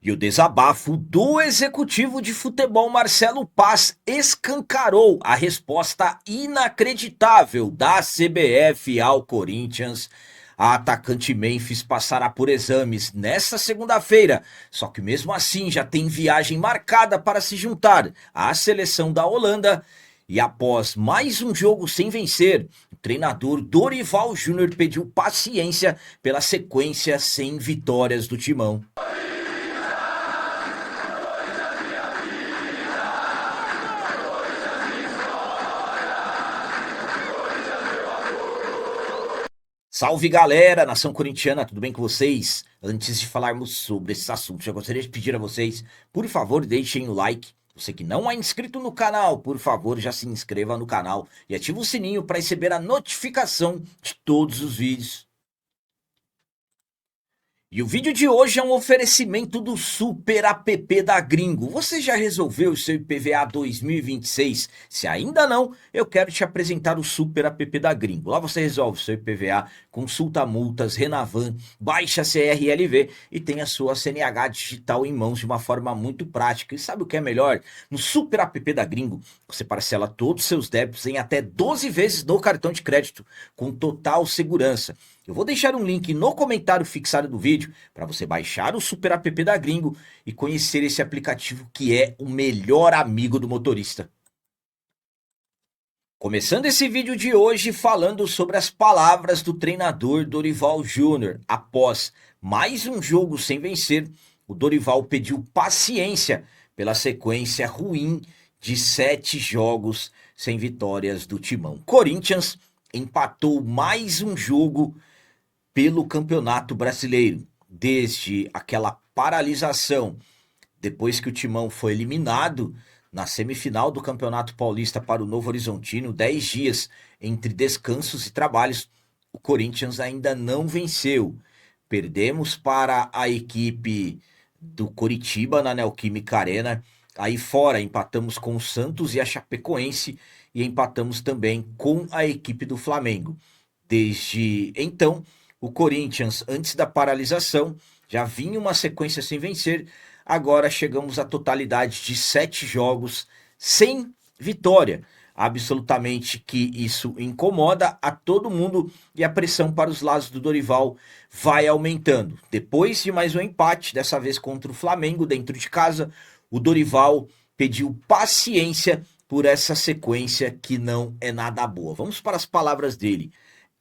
E o desabafo do executivo de futebol Marcelo Paz escancarou a resposta inacreditável da CBF ao Corinthians. A atacante Memphis passará por exames nesta segunda-feira, só que mesmo assim já tem viagem marcada para se juntar à seleção da Holanda. E após mais um jogo sem vencer, o treinador Dorival Júnior pediu paciência pela sequência sem vitórias do timão. Salve galera, nação corintiana, tudo bem com vocês? Antes de falarmos sobre esses assuntos, eu gostaria de pedir a vocês, por favor, deixem o like. Você que não é inscrito no canal, por favor, já se inscreva no canal e ative o sininho para receber a notificação de todos os vídeos. E o vídeo de hoje é um oferecimento do Super App da Gringo. Você já resolveu o seu IPVA 2026? Se ainda não, eu quero te apresentar o Super App da Gringo. Lá você resolve o seu IPVA, consulta multas, Renavan, baixa CRLV e tem a sua CNH digital em mãos de uma forma muito prática. E sabe o que é melhor? No Super App da Gringo, você parcela todos os seus débitos em até 12 vezes no cartão de crédito, com total segurança. Eu vou deixar um link no comentário fixado do vídeo para você baixar o Super App da Gringo e conhecer esse aplicativo que é o melhor amigo do motorista. Começando esse vídeo de hoje falando sobre as palavras do treinador Dorival Júnior. Após mais um jogo sem vencer, o Dorival pediu paciência pela sequência ruim de 7 jogos sem vitórias do timão. Corinthians empatou mais um jogo pelo Campeonato Brasileiro, desde aquela paralisação, depois que o Timão foi eliminado na semifinal do Campeonato Paulista para o Novo Horizontino, 10 dias entre descansos e trabalhos, o Corinthians ainda não venceu. Perdemos para a equipe do Coritiba na Neoquímica Arena, aí fora empatamos com o Santos e a Chapecoense e empatamos também com a equipe do Flamengo. Desde então, o Corinthians, antes da paralisação, já vinha uma sequência sem vencer. Agora chegamos à totalidade de 7 jogos sem vitória. Absolutamente que isso incomoda a todo mundo e a pressão para os lados do Dorival vai aumentando. Depois de mais um empate, dessa vez contra o Flamengo dentro de casa, o Dorival pediu paciência por essa sequência que não é nada boa. Vamos para as palavras dele.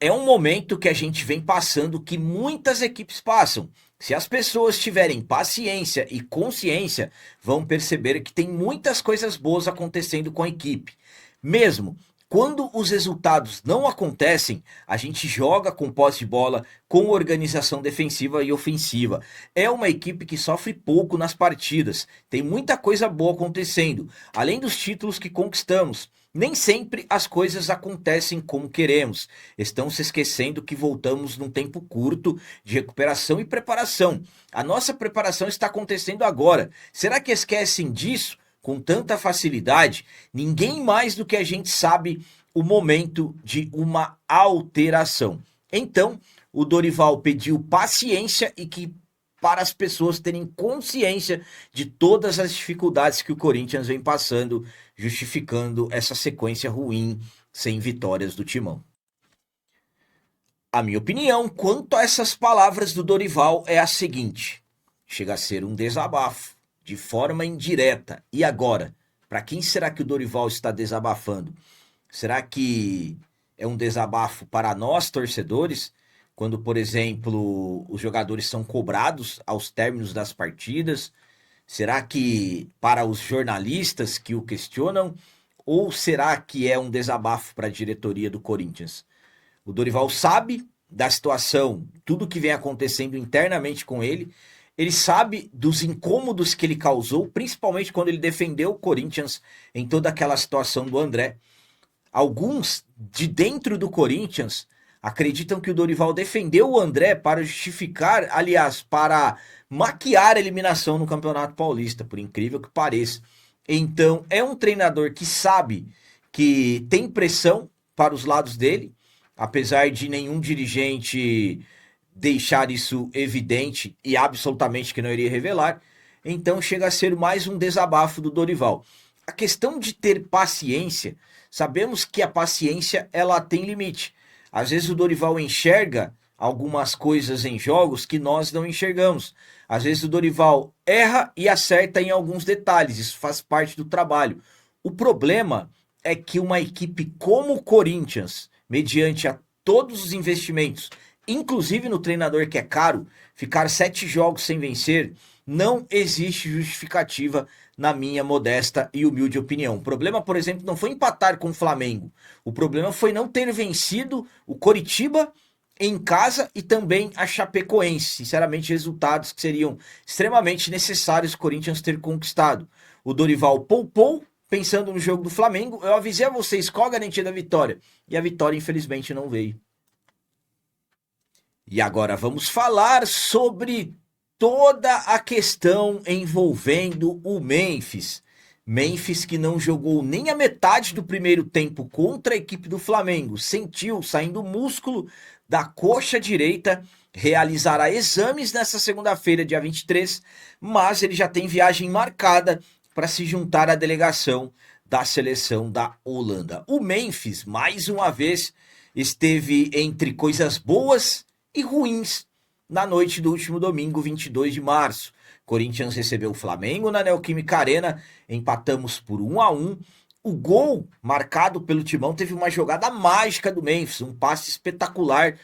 É um momento que a gente vem passando que muitas equipes passam. Se as pessoas tiverem paciência e consciência, vão perceber que tem muitas coisas boas acontecendo com a equipe. Mesmo quando os resultados não acontecem, a gente joga com posse de bola, com organização defensiva e ofensiva. É uma equipe que sofre pouco nas partidas. Tem muita coisa boa acontecendo, além dos títulos que conquistamos. Nem sempre as coisas acontecem como queremos. Estão se esquecendo que voltamos num tempo curto de recuperação e preparação. A nossa preparação está acontecendo agora. Será que esquecem disso com tanta facilidade? Ninguém mais do que a gente sabe o momento de uma alteração. Então, o Dorival pediu paciência e que para as pessoas terem consciência de todas as dificuldades que o Corinthians vem passando, justificando essa sequência ruim sem vitórias do Timão. A minha opinião quanto a essas palavras do Dorival é a seguinte: chega a ser um desabafo, de forma indireta. E agora? Para quem será que o Dorival está desabafando? Será que é um desabafo para nós, torcedores, quando, por exemplo, os jogadores são cobrados aos términos das partidas? Será que para os jornalistas que o questionam? Ou será que é um desabafo para a diretoria do Corinthians? O Dorival sabe da situação, tudo que vem acontecendo internamente com ele. Ele sabe dos incômodos que ele causou, principalmente quando ele defendeu o Corinthians em toda aquela situação do André. Alguns de dentro do Corinthians acreditam que o Dorival defendeu o André para justificar, aliás, para maquiar a eliminação no Campeonato Paulista, por incrível que pareça. Então, é um treinador que sabe que tem pressão para os lados dele, apesar de nenhum dirigente deixar isso evidente e absolutamente que não iria revelar. então chega a ser mais um desabafo do Dorival. A questão de ter paciência, sabemos que a paciência ela tem limite. Às vezes o Dorival enxerga algumas coisas em jogos que nós não enxergamos. Às vezes o Dorival erra e acerta em alguns detalhes, isso faz parte do trabalho. O problema é que uma equipe como o Corinthians, mediante a todos os investimentos, inclusive no treinador que é caro, ficar 7 jogos sem vencer, não existe justificativa na minha modesta e humilde opinião. O problema, por exemplo, não foi empatar com o Flamengo. O problema foi não ter vencido o Coritiba em casa e também a Chapecoense. Sinceramente, resultados que seriam extremamente necessários o Corinthians ter conquistado. O Dorival poupou, pensando no jogo do Flamengo. Eu avisei a vocês qual a garantia da vitória. E a vitória, infelizmente, não veio. E agora vamos falar sobre toda a questão envolvendo o Memphis. Memphis que não jogou nem a metade do primeiro tempo contra a equipe do Flamengo. Sentiu saindo músculo da coxa direita, realizará exames nessa segunda-feira, dia 23, mas ele já tem viagem marcada para se juntar à delegação da seleção da Holanda. O Memphis, mais uma vez, esteve entre coisas boas e ruins na noite do último domingo, 22 de março. Corinthians recebeu o Flamengo na Neoquímica Arena, empatamos por 1-1. O gol marcado pelo Timão teve uma jogada mágica do Memphis, um passe espetacular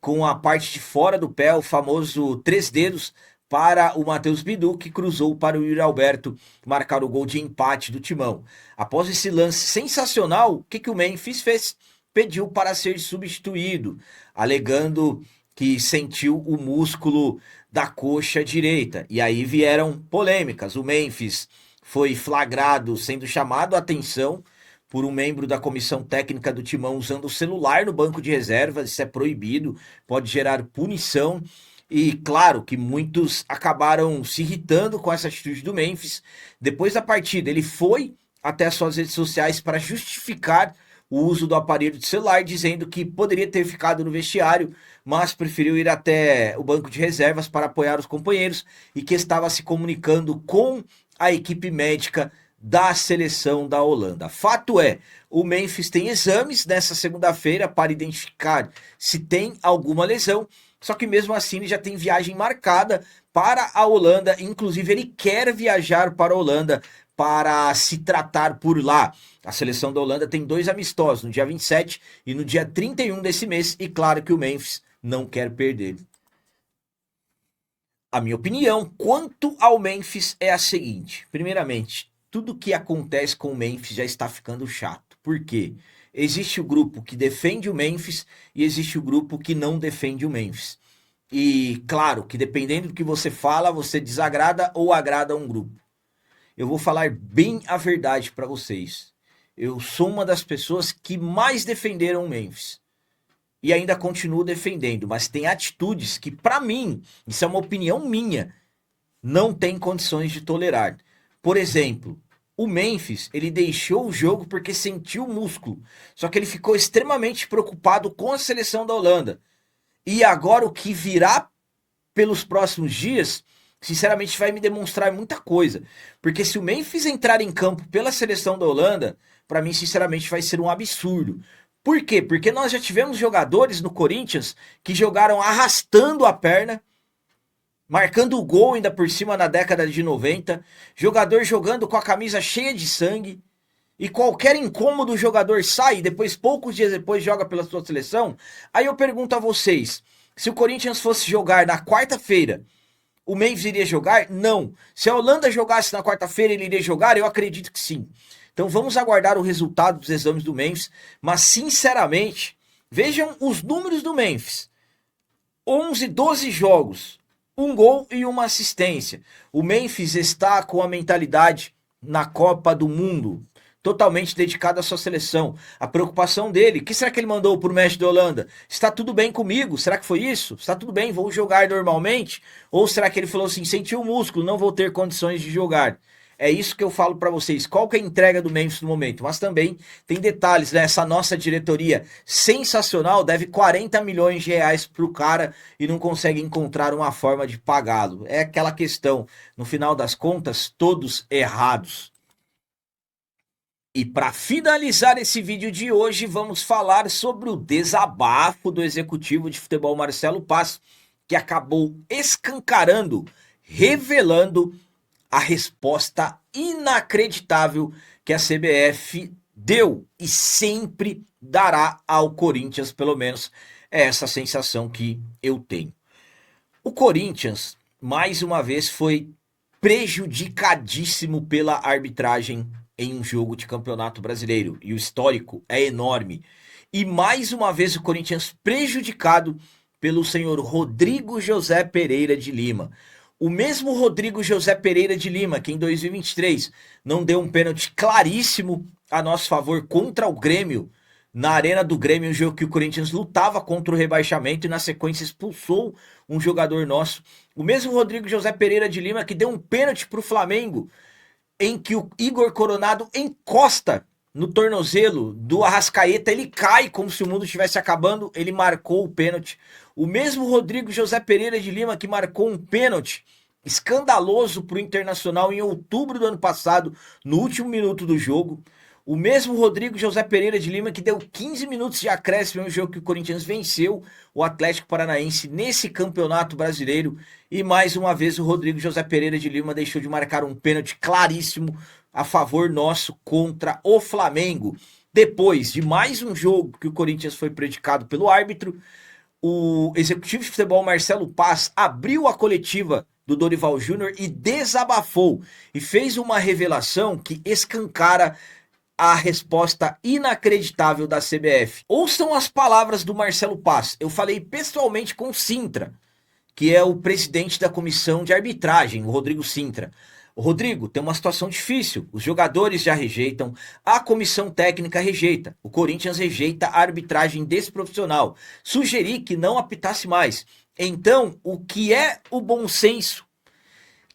com a parte de fora do pé, o famoso 3 dedos, para o Matheus Bidu, que cruzou para o Yuri Alberto marcar o gol de empate do Timão. Após esse lance sensacional, o que o Memphis fez? Pediu para ser substituído, alegando que sentiu o músculo da coxa direita. E aí vieram polêmicas. O Memphis foi flagrado sendo chamado a atenção por um membro da comissão técnica do Timão usando o celular no banco de reservas. Isso é proibido, pode gerar punição. E claro que muitos acabaram se irritando com essa atitude do Memphis. Depois da partida, ele foi até as suas redes sociais para justificar o uso do aparelho de celular, dizendo que poderia ter ficado no vestiário, mas preferiu ir até o banco de reservas para apoiar os companheiros e que estava se comunicando com a equipe médica da seleção da Holanda. Fato é, o Memphis tem exames nessa segunda-feira para identificar se tem alguma lesão, só que mesmo assim ele já tem viagem marcada para a Holanda, inclusive ele quer viajar para a Holanda para se tratar por lá. A seleção da Holanda tem 2 amistosos, no dia 27 e no dia 31 desse mês, e claro que o Memphis não quer perder. A minha opinião quanto ao Memphis é a seguinte: primeiramente, tudo que acontece com o Memphis já está ficando chato. Por quê? Existe o grupo que defende o Memphis e existe o grupo que não defende o Memphis. E claro que dependendo do que você fala, você desagrada ou agrada um grupo. Eu vou falar bem a verdade para vocês. Eu sou uma das pessoas que mais defenderam o Memphis. E ainda continuo defendendo, mas tem atitudes que, para mim, isso é uma opinião minha, não tem condições de tolerar. Por exemplo, o Memphis, ele deixou o jogo porque sentiu o músculo. Só que ele ficou extremamente preocupado com a seleção da Holanda. E agora o que virá pelos próximos dias, sinceramente, vai me demonstrar muita coisa. Porque se o Memphis entrar em campo pela seleção da Holanda, para mim, sinceramente, vai ser um absurdo. Por quê? Porque nós já tivemos jogadores no Corinthians que jogaram arrastando a perna, marcando o gol ainda por cima na década de 90, jogador jogando com a camisa cheia de sangue, e qualquer incômodo o jogador sai, depois, poucos dias depois, joga pela sua seleção. Aí eu pergunto a vocês, se o Corinthians fosse jogar na quarta-feira, o Memphis iria jogar? Não. Se a Holanda jogasse na quarta-feira, ele iria jogar? Eu acredito que sim. Então vamos aguardar o resultado dos exames do Memphis, mas sinceramente, vejam os números do Memphis. 11, 12 jogos, 1 gol e 1 assistência. O Memphis está com a mentalidade na Copa do Mundo, totalmente dedicado à sua seleção. A preocupação dele, o que será que ele mandou para o mestre da Holanda? Está tudo bem comigo? Será que foi isso? Está tudo bem, vou jogar normalmente? Ou será que ele falou assim, senti o músculo, não vou ter condições de jogar? É isso que eu falo para vocês. Qual que é a entrega do Memphis no momento? Mas também tem detalhes, né? Essa nossa diretoria sensacional deve 40 milhões de reais pro cara e não consegue encontrar uma forma de pagá-lo. É aquela questão, no final das contas, todos errados. E para finalizar esse vídeo de hoje, vamos falar sobre o desabafo do executivo de futebol Marcelo Paz, que acabou escancarando, revelando a resposta inacreditável que a CBF deu e sempre dará ao Corinthians, pelo menos é essa sensação que eu tenho. O Corinthians, mais uma vez, foi prejudicadíssimo pela arbitragem em um jogo de campeonato brasileiro. E o histórico é enorme. E mais uma vez o Corinthians prejudicado pelo senhor Rodrigo José Pereira de Lima. O mesmo Rodrigo José Pereira de Lima, que em 2023 não deu um pênalti claríssimo a nosso favor contra o Grêmio, na Arena do Grêmio, um jogo que o Corinthians lutava contra o rebaixamento e na sequência expulsou um jogador nosso. O mesmo Rodrigo José Pereira de Lima que deu um pênalti para o Flamengo, em que o Igor Coronado encosta no tornozelo do Arrascaeta, ele cai como se o mundo estivesse acabando, ele marcou o pênalti. O mesmo Rodrigo José Pereira de Lima que marcou um pênalti escandaloso para o Internacional em outubro do ano passado, no último minuto do jogo. O mesmo Rodrigo José Pereira de Lima que deu 15 minutos de acréscimo em um jogo que o Corinthians venceu o Atlético Paranaense nesse campeonato brasileiro. E mais uma vez o Rodrigo José Pereira de Lima deixou de marcar um pênalti claríssimo a favor nosso contra o Flamengo. Depois de mais um jogo que o Corinthians foi prejudicado pelo árbitro, o executivo de futebol Marcelo Paz abriu a coletiva do Dorival Júnior e desabafou e fez uma revelação que escancara a resposta inacreditável da CBF. Ouçam as palavras do Marcelo Paz. Eu falei pessoalmente com o Sintra, que é o presidente da comissão de arbitragem, o Rodrigo Sintra. O Rodrigo, tem uma situação difícil. Os jogadores já rejeitam, a comissão técnica rejeita. O Corinthians rejeita a arbitragem desprofissional. Sugeri que não apitasse mais. Então, o que é o bom senso?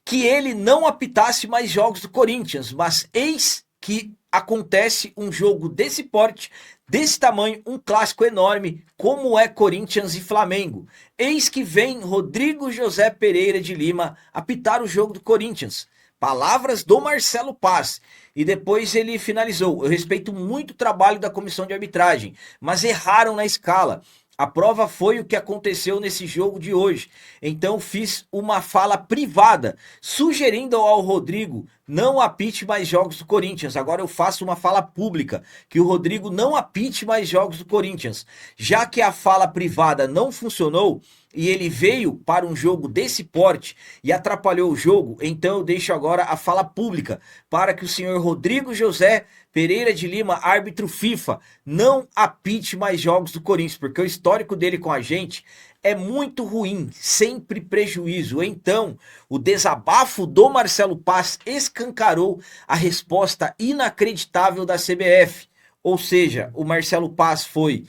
Que ele não apitasse mais jogos do Corinthians, mas eis que acontece um jogo desse porte, desse tamanho, um clássico enorme, como é Corinthians e Flamengo. Eis que vem Rodrigo José Pereira de Lima apitar o jogo do Corinthians. Palavras do Marcelo Paz. E depois ele finalizou: eu respeito muito o trabalho da comissão de arbitragem, mas erraram na escala. A prova foi o que aconteceu nesse jogo de hoje. Então fiz uma fala privada, sugerindo ao Rodrigo não apite mais jogos do Corinthians. Agora eu faço uma fala pública, que o Rodrigo não apite mais jogos do Corinthians. Já que a fala privada não funcionou e ele veio para um jogo desse porte e atrapalhou o jogo, então eu deixo agora a fala pública para que o senhor Rodrigo José Pereira de Lima, árbitro FIFA, não apite mais jogos do Corinthians, porque o histórico dele com a gente é muito ruim, sempre prejuízo. Então, o desabafo do Marcelo Paz escancarou a resposta inacreditável da CBF. Ou seja, o Marcelo Paz foi,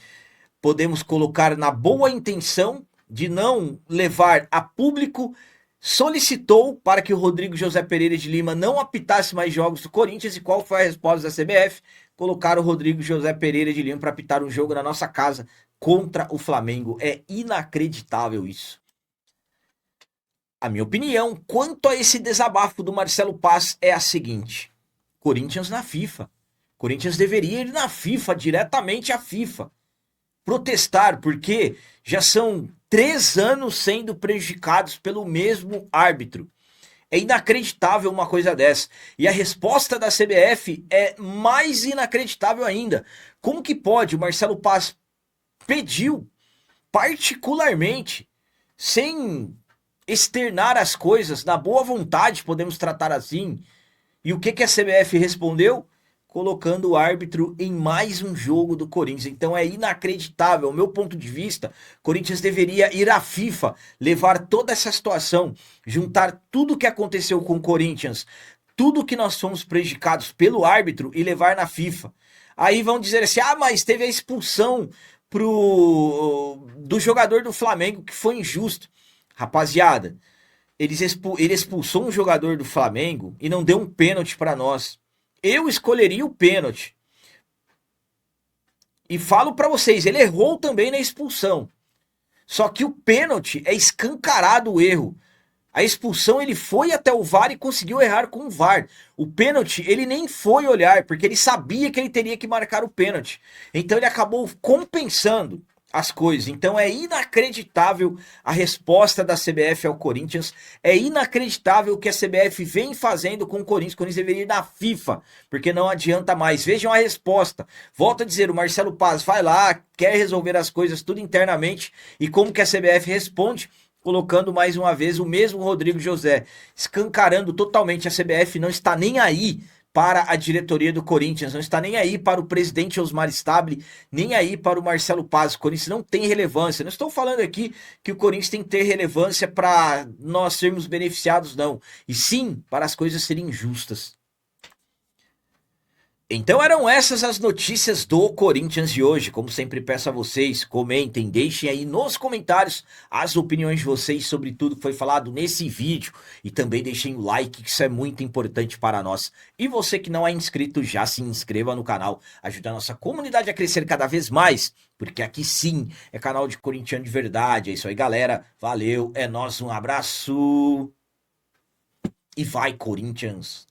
podemos colocar, na boa intenção de não levar a público, solicitou para que o Rodrigo José Pereira de Lima não apitasse mais jogos do Corinthians. E qual foi a resposta da CBF? Colocar o Rodrigo José Pereira de Lima para apitar um jogo na nossa casa contra o Flamengo. É inacreditável isso. A minha opinião quanto a esse desabafo do Marcelo Paz é a seguinte: Corinthians na FIFA. Corinthians deveria ir na FIFA, diretamente à FIFA, protestar, porque já são 3 anos sendo prejudicados pelo mesmo árbitro. É inacreditável uma coisa dessa. E a resposta da CBF é mais inacreditável ainda. Como que pode? O Marcelo Paz pediu particularmente, sem externar as coisas, na boa vontade, podemos tratar assim. E o que que a CBF respondeu? Colocando o árbitro em mais um jogo do Corinthians. Então é inacreditável. O meu ponto de vista, Corinthians deveria ir à FIFA, levar toda essa situação, juntar tudo o que aconteceu com o Corinthians, tudo que nós fomos prejudicados pelo árbitro e levar na FIFA. Aí vão dizer assim: ah, mas teve a expulsão do jogador do Flamengo que foi injusto. Rapaziada, Ele expulsou um jogador do Flamengo e não deu um pênalti para nós. Eu escolheria o pênalti. E falo para vocês, ele errou também na expulsão. Só que o pênalti é escancarado o erro. A expulsão ele foi até o VAR e conseguiu errar com o VAR. O pênalti ele nem foi olhar, porque ele sabia que ele teria que marcar o pênalti. Então ele acabou compensando as coisas. Então é inacreditável a resposta da CBF ao Corinthians. É inacreditável o que a CBF vem fazendo com o Corinthians. O Corinthians deveria ir na FIFA, porque não adianta mais. Vejam a resposta. Volto a dizer, o Marcelo Paz vai lá, quer resolver as coisas tudo internamente. E como que a CBF responde? Colocando mais uma vez o mesmo Rodrigo José, escancarando totalmente. A CBF não está nem aí para a diretoria do Corinthians, não está nem aí para o presidente Osmar Stabile, nem aí para o Marcelo Paz. O Corinthians não tem relevância. Não estou falando aqui que o Corinthians tem que ter relevância para nós sermos beneficiados, não. E sim para as coisas serem justas. Então eram essas as notícias do Corinthians de hoje. Como sempre peço a vocês, comentem, deixem aí nos comentários as opiniões de vocês sobre tudo que foi falado nesse vídeo. E também deixem o like, que isso é muito importante para nós. E você que não é inscrito, já se inscreva no canal. Ajuda a nossa comunidade a crescer cada vez mais. Porque aqui sim é canal de corintiano de verdade. É isso aí, galera. Valeu, é nóis, um abraço. E vai, Corinthians!